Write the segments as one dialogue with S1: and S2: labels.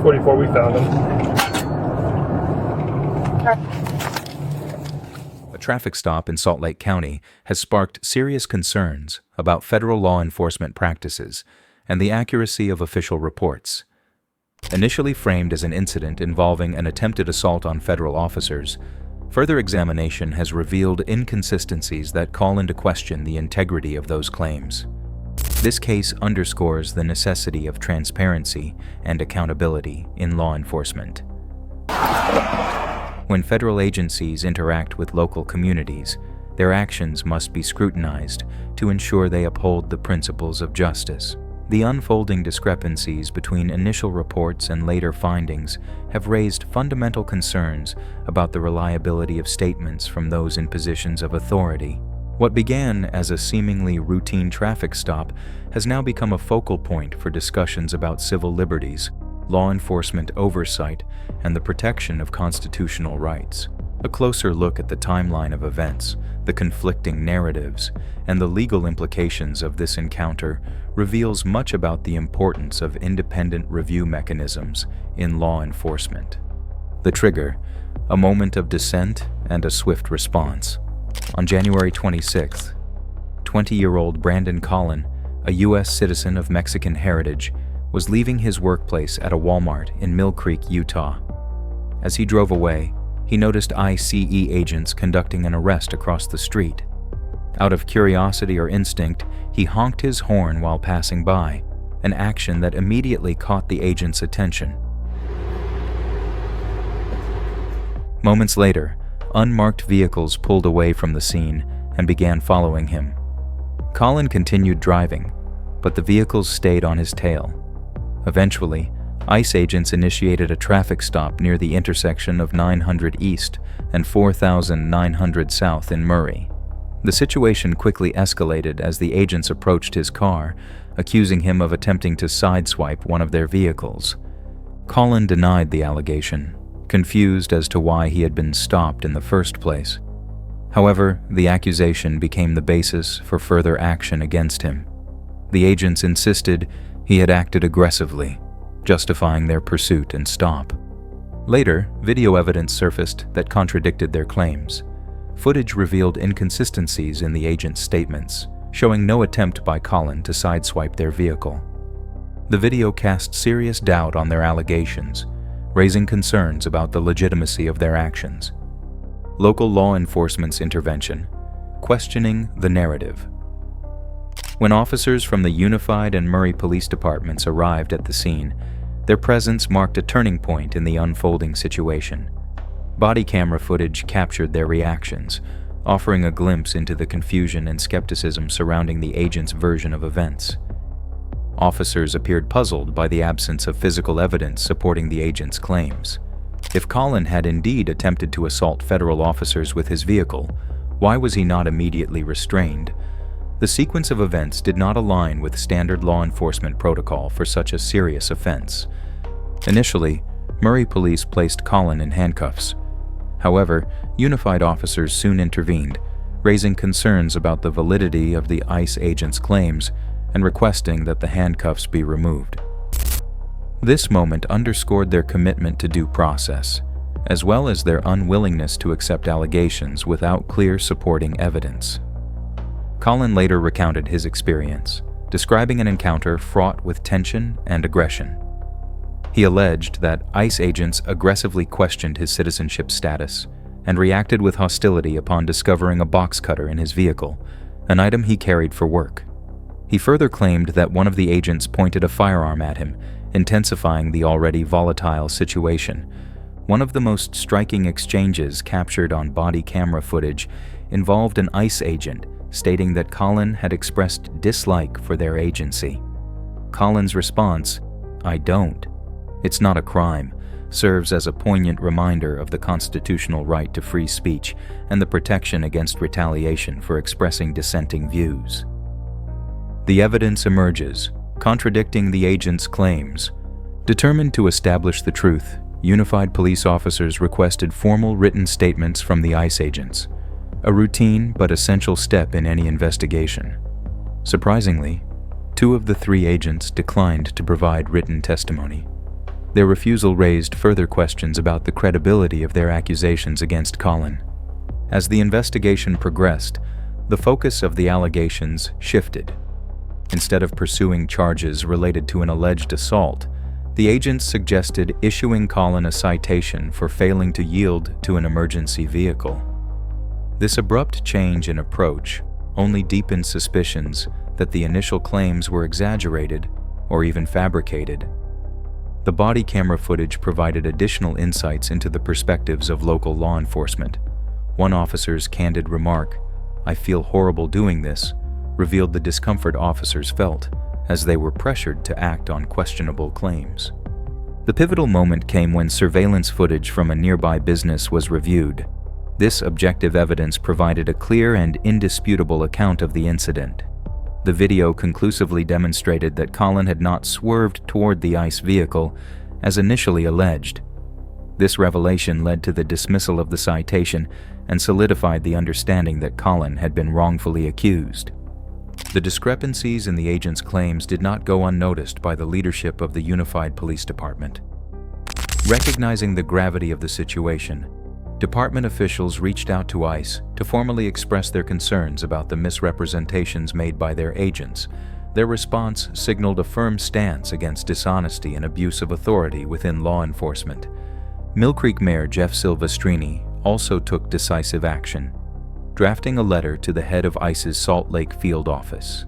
S1: 44, we found him.
S2: A traffic stop in Salt Lake County has sparked serious concerns about federal law enforcement practices and the accuracy of official reports. Initially framed as an incident involving an attempted assault on federal officers, further examination has revealed inconsistencies that call into question the integrity of those claims. This case underscores the necessity of transparency and accountability in law enforcement. When federal agencies interact with local communities, their actions must be scrutinized to ensure they uphold the principles of justice. The unfolding discrepancies between initial reports and later findings have raised fundamental concerns about the reliability of statements from those in positions of authority. What began as a seemingly routine traffic stop has now become a focal point for discussions about civil liberties, law enforcement oversight, and the protection of constitutional rights. A closer look at the timeline of events, the conflicting narratives, and the legal implications of this encounter reveals much about the importance of independent review mechanisms in law enforcement. The trigger: a moment of dissent and a swift response. On January 26th, 20-year-old Brandon Colin, a U.S. citizen of Mexican heritage, was leaving his workplace at a Walmart in Mill Creek, Utah. As he drove away, he noticed ICE agents conducting an arrest across the street. Out of curiosity or instinct, he honked his horn while passing by, an action that immediately caught the agent's attention. Moments later, unmarked vehicles pulled away from the scene and began following him. Colin continued driving, but the vehicles stayed on his tail. Eventually, ICE agents initiated a traffic stop near the intersection of 900 East and 4900 South in Murray. The situation quickly escalated as the agents approached his car, accusing him of attempting to sideswipe one of their vehicles. Colin denied the allegation, confused as to why he had been stopped in the first place. However, the accusation became the basis for further action against him. The agents insisted he had acted aggressively, justifying their pursuit and stop. Later, video evidence surfaced that contradicted their claims. Footage revealed inconsistencies in the agents' statements, showing no attempt by Colin to sideswipe their vehicle. The video cast serious doubt on their allegations, raising concerns about the legitimacy of their actions. Local law enforcement's intervention: questioning the narrative. When officers from the Unified and Murray police departments arrived at the scene, their presence marked a turning point in the unfolding situation. Body camera footage captured their reactions, offering a glimpse into the confusion and skepticism surrounding the agents' version of events. Officers appeared puzzled by the absence of physical evidence supporting the agents' claims. If Colin had indeed attempted to assault federal officers with his vehicle, why was he not immediately restrained? The sequence of events did not align with standard law enforcement protocol for such a serious offense. Initially, Murray police placed Colin in handcuffs. However, Unified officers soon intervened, raising concerns about the validity of the ICE agents' claims and requesting that the handcuffs be removed. This moment underscored their commitment to due process, as well as their unwillingness to accept allegations without clear supporting evidence. Colin later recounted his experience, describing an encounter fraught with tension and aggression. He alleged that ICE agents aggressively questioned his citizenship status and reacted with hostility upon discovering a box cutter in his vehicle, an item he carried for work. He further claimed that one of the agents pointed a firearm at him, intensifying the already volatile situation. One of the most striking exchanges captured on body camera footage involved an ICE agent stating that Colin had expressed dislike for their agency. Colin's response, "I don't. It's not a crime," serves as a poignant reminder of the constitutional right to free speech and the protection against retaliation for expressing dissenting views. The evidence emerges, contradicting the agent's claims. Determined to establish the truth, Unified police officers requested formal written statements from the ICE agents, a routine but essential step in any investigation. Surprisingly, 2 of the 3 agents declined to provide written testimony. Their refusal raised further questions about the credibility of their accusations against Colin. As the investigation progressed, the focus of the allegations shifted. Instead of pursuing charges related to an alleged assault, the agents suggested issuing Colin a citation for failing to yield to an emergency vehicle. This abrupt change in approach only deepened suspicions that the initial claims were exaggerated or even fabricated. The body camera footage provided additional insights into the perspectives of local law enforcement. One officer's candid remark, "I feel horrible doing this," revealed the discomfort officers felt as they were pressured to act on questionable claims. The pivotal moment came when surveillance footage from a nearby business was reviewed. This objective evidence provided a clear and indisputable account of the incident. The video conclusively demonstrated that Colin had not swerved toward the ICE vehicle as initially alleged. This revelation led to the dismissal of the citation and solidified the understanding that Colin had been wrongfully accused. The discrepancies in the agent's claims did not go unnoticed by the leadership of the Unified Police Department. Recognizing the gravity of the situation, department officials reached out to ICE to formally express their concerns about the misrepresentations made by their agents. Their response signaled a firm stance against dishonesty and abuse of authority within law enforcement. Mill Creek Mayor Jeff Silvestrini also took decisive action, drafting a letter to the head of ICE's Salt Lake field office.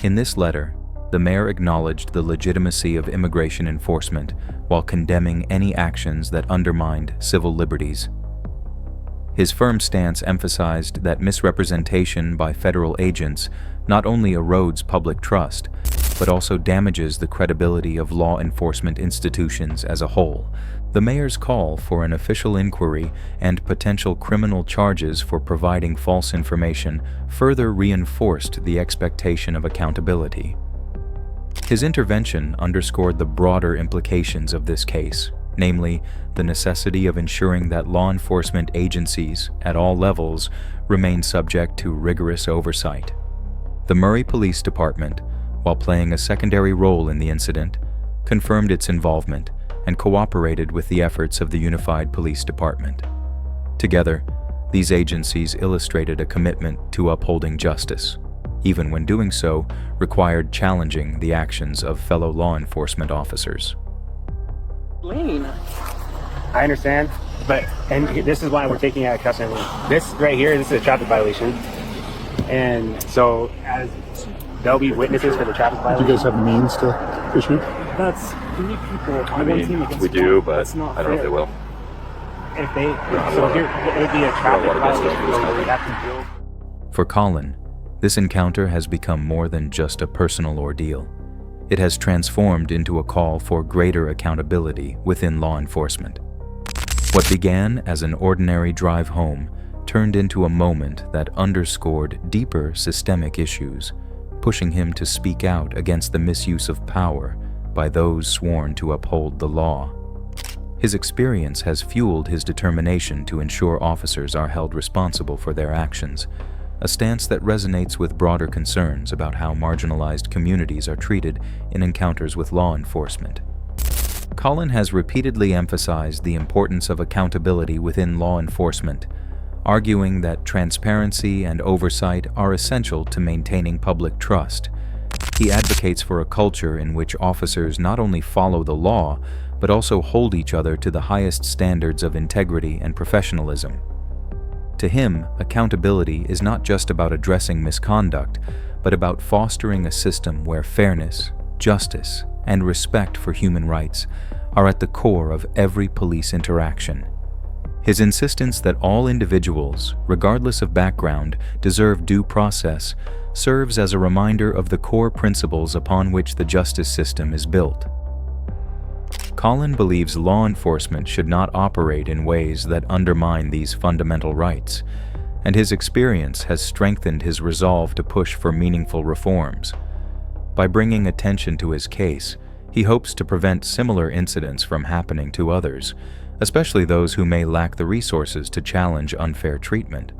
S2: In this letter, the mayor acknowledged the legitimacy of immigration enforcement while condemning any actions that undermined civil liberties. His firm stance emphasized that misrepresentation by federal agents not only erodes public trust, but also damages the credibility of law enforcement institutions as a whole. The mayor's call for an official inquiry and potential criminal charges for providing false information further reinforced the expectation of accountability. His intervention underscored the broader implications of this case, namely, the necessity of ensuring that law enforcement agencies at all levels remain subject to rigorous oversight. The Murray Police Department, while playing a secondary role in the incident, confirmed its involvement and cooperated with the efforts of the Unified Police Department. Together, these agencies illustrated a commitment to upholding justice, even when doing so required challenging the actions of fellow law enforcement officers.
S1: Lane. I understand, and this is why we're taking out a custody lane. This right here, this is a traffic violation, and so as there'll be witnesses for the traffic violation.
S3: Do you guys have the means to issue?
S1: That's we need people on
S4: I
S1: one team
S4: mean,
S1: against
S4: we do,
S1: one.
S4: but
S1: That's not
S4: I don't know if they
S1: fair.
S4: will.
S1: If they, so here it would be a traffic violation. So they have to deal.
S2: For Colin, this encounter has become more than just a personal ordeal. It has transformed into a call for greater accountability within law enforcement. What began as an ordinary drive home turned into a moment that underscored deeper systemic issues, pushing him to speak out against the misuse of power by those sworn to uphold the law. His experience has fueled his determination to ensure officers are held responsible for their actions, a stance that resonates with broader concerns about how marginalized communities are treated in encounters with law enforcement. Colin has repeatedly emphasized the importance of accountability within law enforcement, arguing that transparency and oversight are essential to maintaining public trust. He advocates for a culture in which officers not only follow the law, but also hold each other to the highest standards of integrity and professionalism. To him, accountability is not just about addressing misconduct, but about fostering a system where fairness, justice, and respect for human rights are at the core of every police interaction. His insistence that all individuals, regardless of background, deserve due process serves as a reminder of the core principles upon which the justice system is built. Colin believes law enforcement should not operate in ways that undermine these fundamental rights, and his experience has strengthened his resolve to push for meaningful reforms. By bringing attention to his case, he hopes to prevent similar incidents from happening to others, especially those who may lack the resources to challenge unfair treatment.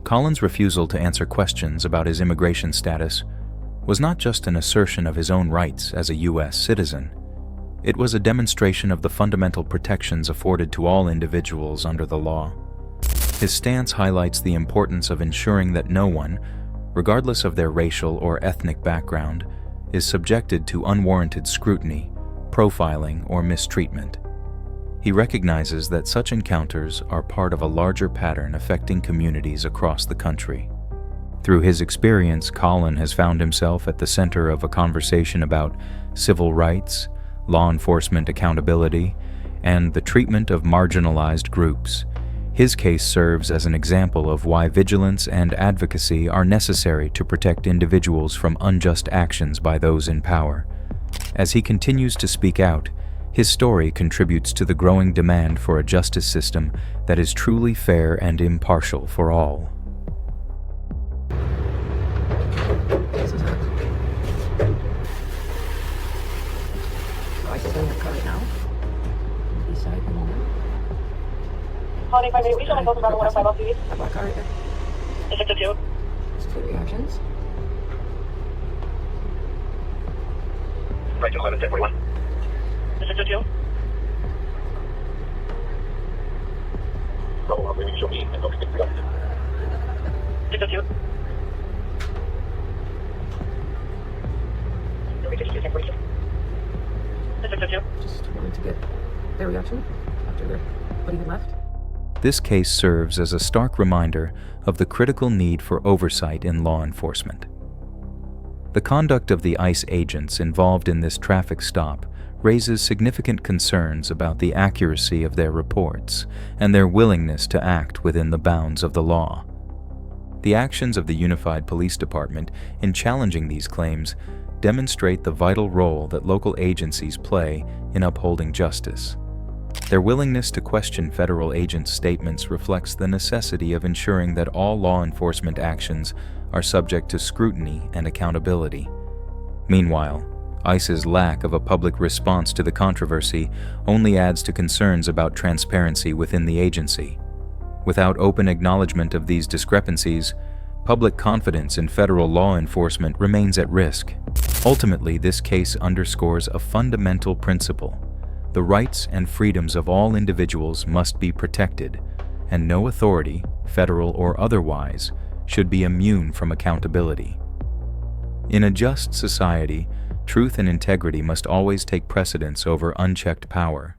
S2: Colin's refusal to answer questions about his immigration status was not just an assertion of his own rights as a U.S. citizen. It was a demonstration of the fundamental protections afforded to all individuals under the law. His stance highlights the importance of ensuring that no one, regardless of their racial or ethnic background, is subjected to unwarranted scrutiny, profiling, or mistreatment. He recognizes that such encounters are part of a larger pattern affecting communities across the country. Through his experience, Colin has found himself at the center of a conversation about civil rights, law enforcement accountability, and the treatment of marginalized groups. His case serves as an example of why vigilance and advocacy are necessary to protect individuals from unjust actions by those in power. As he continues to speak out, his story contributes to the growing demand for a justice system that is truly fair and impartial for all.
S4: I can send the car right now. Decide in a moment.
S5: Holiday 5 minute, we show myself about 105 off duty.
S4: I bought a car right there.
S5: District of 2.
S4: Just two reactions.
S5: Right to 11, 1041. District of 2.
S3: Bravo, maybe show me and don't get the gun.
S5: District of 2. District of 2. District of 2.
S4: Just wanted to get their reaction after putting it left.
S2: This case serves as a stark reminder of the critical need for oversight in law enforcement. The conduct of the ICE agents involved in this traffic stop raises significant concerns about the accuracy of their reports and their willingness to act within the bounds of the law. The actions of the Unified Police Department in challenging these claims demonstrate the vital role that local agencies play in upholding justice. Their willingness to question federal agents' statements reflects the necessity of ensuring that all law enforcement actions are subject to scrutiny and accountability. Meanwhile, ICE's lack of a public response to the controversy only adds to concerns about transparency within the agency. Without open acknowledgement of these discrepancies, public confidence in federal law enforcement remains at risk. Ultimately, this case underscores a fundamental principle. The rights and freedoms of all individuals must be protected, and no authority, federal or otherwise, should be immune from accountability. In a just society, truth and integrity must always take precedence over unchecked power.